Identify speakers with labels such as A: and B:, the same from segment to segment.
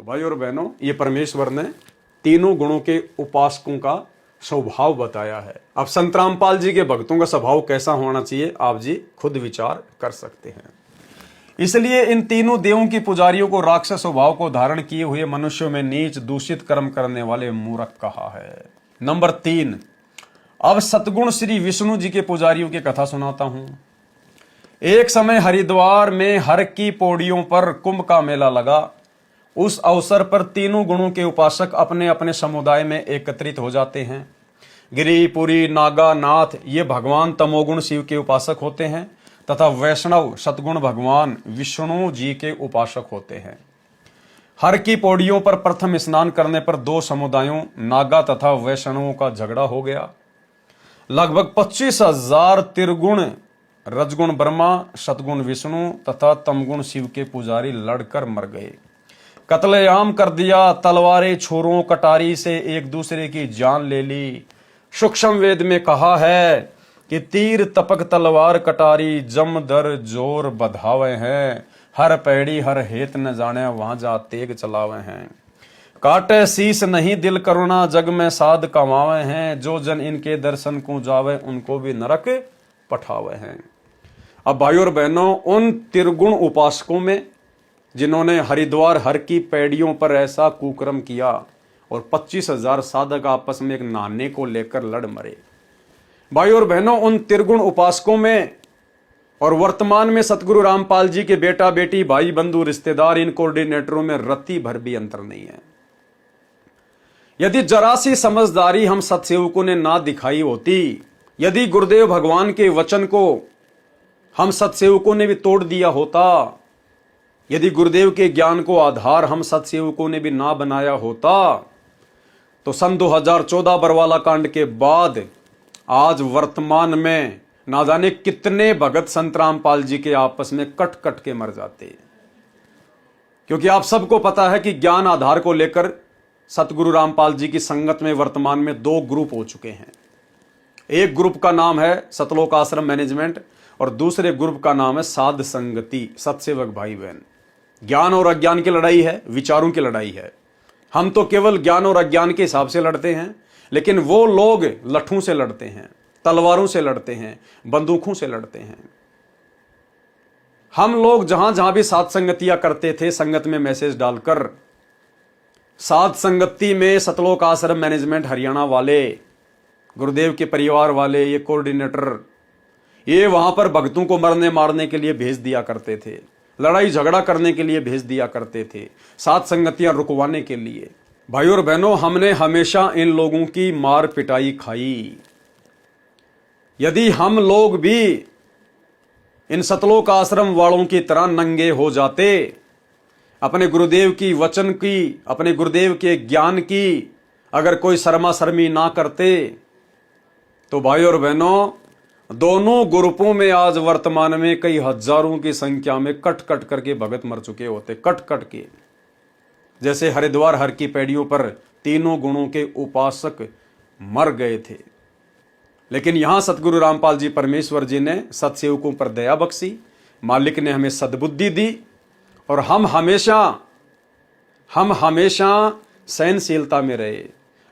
A: तो भाई और बहनों, ये परमेश्वर ने तीनों गुणों के उपासकों का स्वभाव बताया है। अब संत रामपाल जी के भक्तों का स्वभाव कैसा होना चाहिए, आप जी खुद विचार कर सकते हैं। इसलिए इन तीनों देवों की पुजारियों को राक्षस स्वभाव को धारण किए हुए मनुष्यों में नीच दूषित कर्म करने वाले मूर्ख कहा है। नंबर 3, अब सतगुण श्री विष्णु जी के पुजारियों की कथा सुनाता हूं। एक समय हरिद्वार में हर की पौड़ियों पर कुंभ का मेला लगा। उस अवसर पर तीनों गुणों के उपासक अपने अपने समुदाय में एकत्रित हो जाते हैं। गिरि, पुरी, नागा, नाथ ये भगवान तमोगुण शिव के उपासक होते हैं तथा वैष्णव सतगुण भगवान विष्णु जी के उपासक होते हैं। हर की पौड़ियों पर प्रथम स्नान करने पर दो समुदायों नागा तथा वैष्णवों का झगड़ा हो गया। लगभग 25,000 त्रिगुण रजगुण ब्रह्मा, सतगुण विष्णु तथा तमगुण शिव के पुजारी लड़कर मर गए। कत्लेआम कर दिया। तलवारें, छोरों, कटारी से एक दूसरे की जान ले ली। सूक्ष्म वेद में कहा है कि तीर, तपक, तलवार, कटारी जम दर जोर बधावे हैं। हर पैड़ी हर हेत न जाने, वहां जा तेग चलावे हैं। काटे शीस नहीं दिल करुणा, जग में साध कमावे हैं। जो जन इनके दर्शन को जावे, उनको भी नरक पठावे हैं। अब भाइयों और बहनों, उन त्रिगुण उपासकों में जिन्होंने हरिद्वार हर की पैड़ियों पर ऐसा कुकर्म किया और 25,000 साधक आपस में एक नहाने को लेकर लड़ मरे। भाइयों और बहनों, उन त्रिगुण उपासकों में और वर्तमान में सतगुरु रामपाल जी के बेटा बेटी, भाई बंधु, रिश्तेदार, इन कोऑर्डिनेटरों में रत्ती भर भी अंतर नहीं है। यदि जरा सी समझदारी हम सत्सेवकों ने ना दिखाई होती, यदि गुरुदेव भगवान के वचन को हम सत्सेवकों ने भी तोड़ दिया होता, यदि गुरुदेव के ज्ञान को आधार हम सत्सेवकों ने भी ना बनाया होता, तो सन 2014 बरवाला कांड के बाद आज वर्तमान में ना जाने कितने भगत संत रामपाल जी के आपस में कट कट के मर जाते। क्योंकि आप सबको पता है कि ज्ञान आधार को लेकर सतगुरु रामपाल जी की संगत में वर्तमान में 2 ग्रुप हो चुके हैं। एक ग्रुप का नाम है सतलोक आश्रम मैनेजमेंट और दूसरे ग्रुप का नाम है साध संगति, सत्सेवक भाई बहन। ज्ञान और अज्ञान की लड़ाई है, विचारों की लड़ाई है। हम तो केवल ज्ञान और अज्ञान के हिसाब से लड़ते हैं, लेकिन वो लोग लठों से लड़ते हैं, तलवारों से लड़ते हैं, बंदूकों से लड़ते हैं। हम लोग जहां जहां भी साध संगतियां करते थे, संगत में मैसेज डालकर, साध संगति में सतलोक आश्रम मैनेजमेंट हरियाणा वाले, गुरुदेव के परिवार वाले, ये कोऑर्डिनेटर, ये वहां पर भक्तों को मरने मारने के लिए भेज दिया करते थे, लड़ाई झगड़ा करने के लिए भेज दिया करते थे, साथ संगतियां रुकवाने के लिए। भाइयों और बहनों, हमने हमेशा इन लोगों की मार पिटाई खाई। यदि हम लोग भी इन सतलोक आश्रम वालों की तरह नंगे हो जाते, अपने गुरुदेव की वचन की, अपने गुरुदेव के ज्ञान की अगर कोई शर्मा शर्मी ना करते, तो भाइयों और बहनों, दोनों ग्रुपों में आज वर्तमान में कई हजारों की संख्या में कट कट करके भगत मर चुके होते, कट कट के। जैसे हरिद्वार हर की पैड़ियों पर तीनों गुणों के उपासक मर गए थे। लेकिन यहां सतगुरु रामपाल जी परमेश्वर जी ने सत्सेवकों पर दया बख्शी, मालिक ने हमें सद्बुद्धि दी और हम हमेशा सहनशीलता में रहे।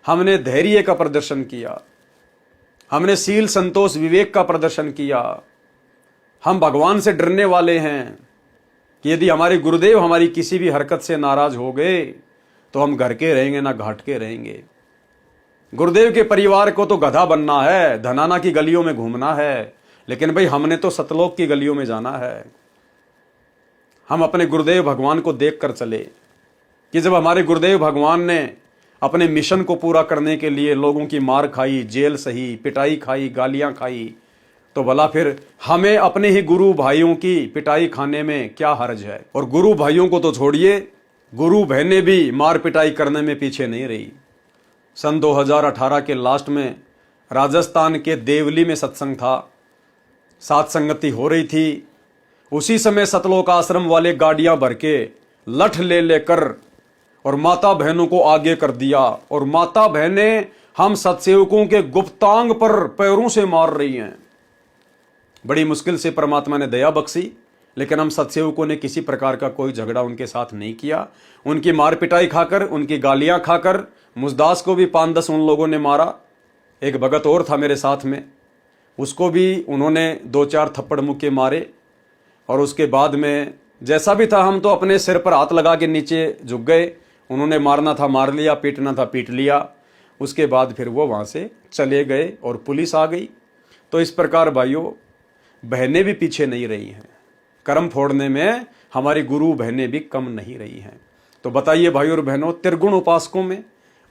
A: हमने धैर्य का प्रदर्शन किया, हमने शील, संतोष, विवेक का प्रदर्शन किया। हम भगवान से डरने वाले हैं कि यदि हमारे गुरुदेव हमारी किसी भी हरकत से नाराज हो गए तो हम घर के रहेंगे ना घाट के रहेंगे। गुरुदेव के परिवार को तो गधा बनना है, धनाना की गलियों में घूमना है, लेकिन भाई हमने तो सतलोक की गलियों में जाना है। हम अपने गुरुदेव भगवान को देख कर चले कि जब हमारे गुरुदेव भगवान ने अपने मिशन को पूरा करने के लिए लोगों की मार खाई, जेल सही, पिटाई खाई, गालियां खाई, तो भला फिर हमें अपने ही गुरु भाइयों की पिटाई खाने में क्या हर्ज है। और गुरु भाइयों को तो छोड़िए, गुरु बहनें भी मार पिटाई करने में पीछे नहीं रही। सन 2018 के लास्ट में राजस्थान के देवली में सत्संग था, साथ संगति हो रही थी। उसी समय सतलोक आश्रम वाले गाड़ियां भर के लठ ले लेकर और माता बहनों को आगे कर दिया, और माता बहनें हम सत्सेवकों के गुप्तांग पर पैरों से मार रही हैं। बड़ी मुश्किल से परमात्मा ने दया बख्शी लेकिन हम सतसेवकों ने किसी प्रकार का कोई झगड़ा उनके साथ नहीं किया। उनकी मार पिटाई खाकर, उनकी गालियां खाकर, मुजदास को भी 5-10 उन लोगों ने मारा। एक भगत और था मेरे साथ में, उसको भी उन्होंने 2-4 थप्पड़ मुक्के मारे। और उसके बाद में जैसा भी था, हम तो अपने सिर पर हाथ लगा के नीचे झुक गए। उन्होंने मारना था मार लिया, पीटना था पीट लिया। उसके बाद फिर वो वहाँ से चले गए और पुलिस आ गई। तो इस प्रकार भाइयों, बहनें भी पीछे नहीं रही हैं। कर्म फोड़ने में हमारी गुरु बहनें भी कम नहीं रही हैं। तो बताइए भाइयों और बहनों, त्रिगुण उपासकों में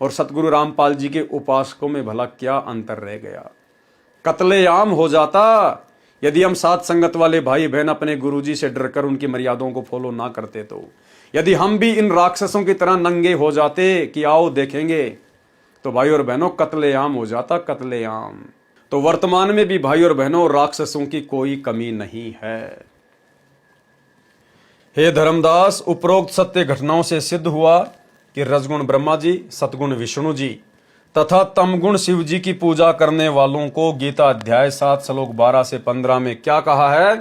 A: और सतगुरु रामपाल जी के उपासकों में भला क्या अंतर रह गया? कत्लेआम हो जाता यदि हम साथ संगत वाले भाई बहन अपने गुरुजी से डरकर उनकी मर्यादाओं को फॉलो ना करते। तो यदि हम भी इन राक्षसों की तरह नंगे हो जाते कि आओ देखेंगे, तो भाई और बहनों कत्लेआम हो जाता, कत्लेआम। तो वर्तमान में भी भाई और बहनों राक्षसों की कोई कमी नहीं है। हे धर्मदास, उपरोक्त सत्य घटनाओं से सिद्ध हुआ कि रजगुण ब्रह्मा जी, सतगुण विष्णु जी तथा तमगुण शिव जी की पूजा करने वालों को गीता अध्याय 7 श्लोक 12 से 15 में क्या कहा है?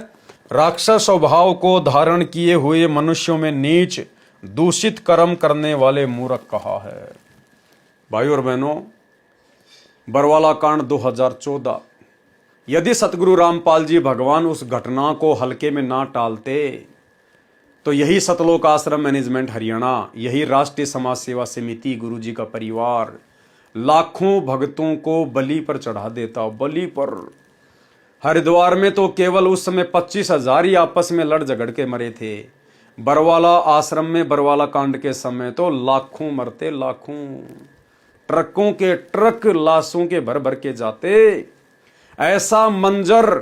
A: राक्षस स्वभाव को धारण किए हुए मनुष्यों में नीच दूषित कर्म करने वाले मूर्ख कहा है। भाई और बहनों, बरवाला कांड 2014, यदि सतगुरु रामपाल जी भगवान उस घटना को हल्के में ना टालते तो यही सतलोक आश्रम मैनेजमेंट हरियाणा, यही राष्ट्रीय समाज सेवा समिति गुरु जी का परिवार लाखों भक्तों को बलि पर चढ़ा देता। बलि पर हरिद्वार में तो केवल उस समय 25,000 ही आपस में लड़ झगड़ के मरे थे। बरवाला आश्रम में बरवाला कांड के समय तो लाखों मरते, लाखों। ट्रकों के ट्रक लाशों के भर भर के जाते। ऐसा मंजर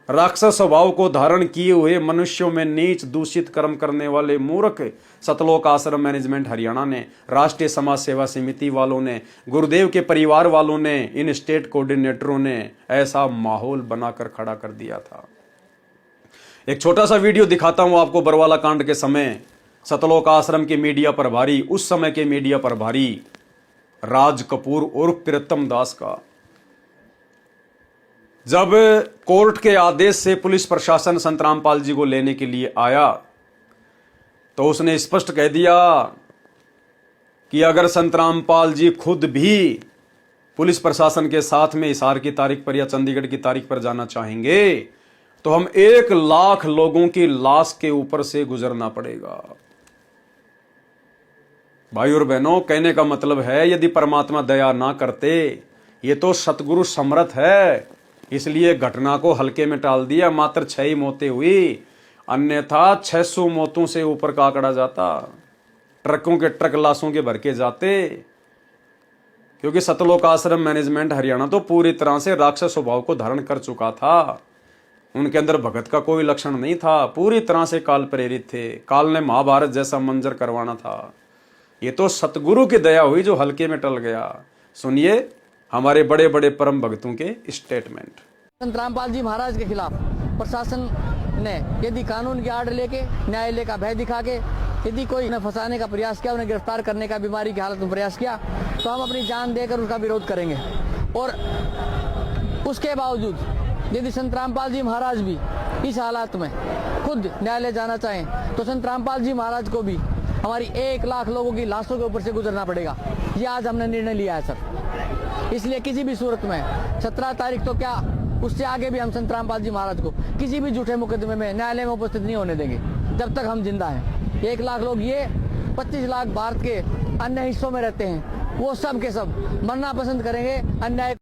A: राक्षस स्वभाव को धारण किए हुए मनुष्यों में नीच दूषित कर्म करने वाले मूर्ख सतलोक आश्रम मैनेजमेंट हरियाणा ने, राष्ट्रीय समाज सेवा समिति वालों ने, गुरुदेव के परिवार वालों ने, इन स्टेट कोऑर्डिनेटरों ने ऐसा माहौल बनाकर खड़ा कर दिया था। एक छोटा सा वीडियो दिखाता हूं आपको बरवाला कांड के समय सतलोक आश्रम के मीडिया प्रभारी, उस समय के मीडिया प्रभारी राज कपूर उर्फ प्रीतम दास का। जब कोर्ट के आदेश से पुलिस प्रशासन संत रामपाल जी को लेने के लिए आया तो उसने स्पष्ट कह दिया कि अगर संत रामपाल जी खुद भी पुलिस प्रशासन के साथ में हिसार की तारीख पर या चंडीगढ़ की तारीख पर जाना चाहेंगे तो हम 1 लाख लोगों की लाश के ऊपर से गुजरना पड़ेगा। भाई और बहनों, कहने का मतलब है यदि परमात्मा दया ना करते, ये तो सतगुरु समर्थ है, इसलिए घटना को हल्के में टाल दिया। मात्र 6 ही मौतें हुई, अन्यथा 600 मौतों से ऊपर का आंकड़ा जाता। ट्रकों के ट्रक लाशों के भर के जाते, क्योंकि सतलोक आश्रम मैनेजमेंट हरियाणा तो पूरी तरह से राक्षस स्वभाव को धारण कर चुका था। उनके अंदर भगत का कोई लक्षण नहीं था, पूरी तरह से काल प्रेरित थे। काल ने महाभारत जैसा मंजर करवाना था। ये तो सतगुरु की दया हुई जो हल्के में टल गया। सुनिए हमारे बड़े बड़े परम भक्तों के स्टेटमेंट।
B: संत रामपाल जी महाराज के खिलाफ प्रशासन ने यदि कानून की आड़ लेके, न्यायालय का भय दिखा के यदि कोई उन्हें फंसाने का प्रयास किया, उन्हें गिरफ्तार करने का बीमारी की हालत में प्रयास किया, तो हम अपनी जान देकर उसका विरोध करेंगे। और उसके बावजूद यदि संत रामपाल जी महाराज भी इस हालात में खुद न्यायालय जाना चाहें तो संत रामपाल जी महाराज को भी हमारी 1 लाख लोगों की लाशों के ऊपर से गुजरना पड़ेगा। ये आज हमने निर्णय लिया है सर। इसलिए किसी भी सूरत में 17 तारीख तो क्या, उससे आगे भी हम संत रामपाल जी महाराज को किसी भी झूठे मुकदमे में न्यायालय में उपस्थित नहीं होने देंगे जब तक हम जिंदा हैं। 1 लाख लोग, ये 25 लाख भारत के अन्य हिस्सों में रहते हैं, वो सब के सब मरना पसंद करेंगे अन्याय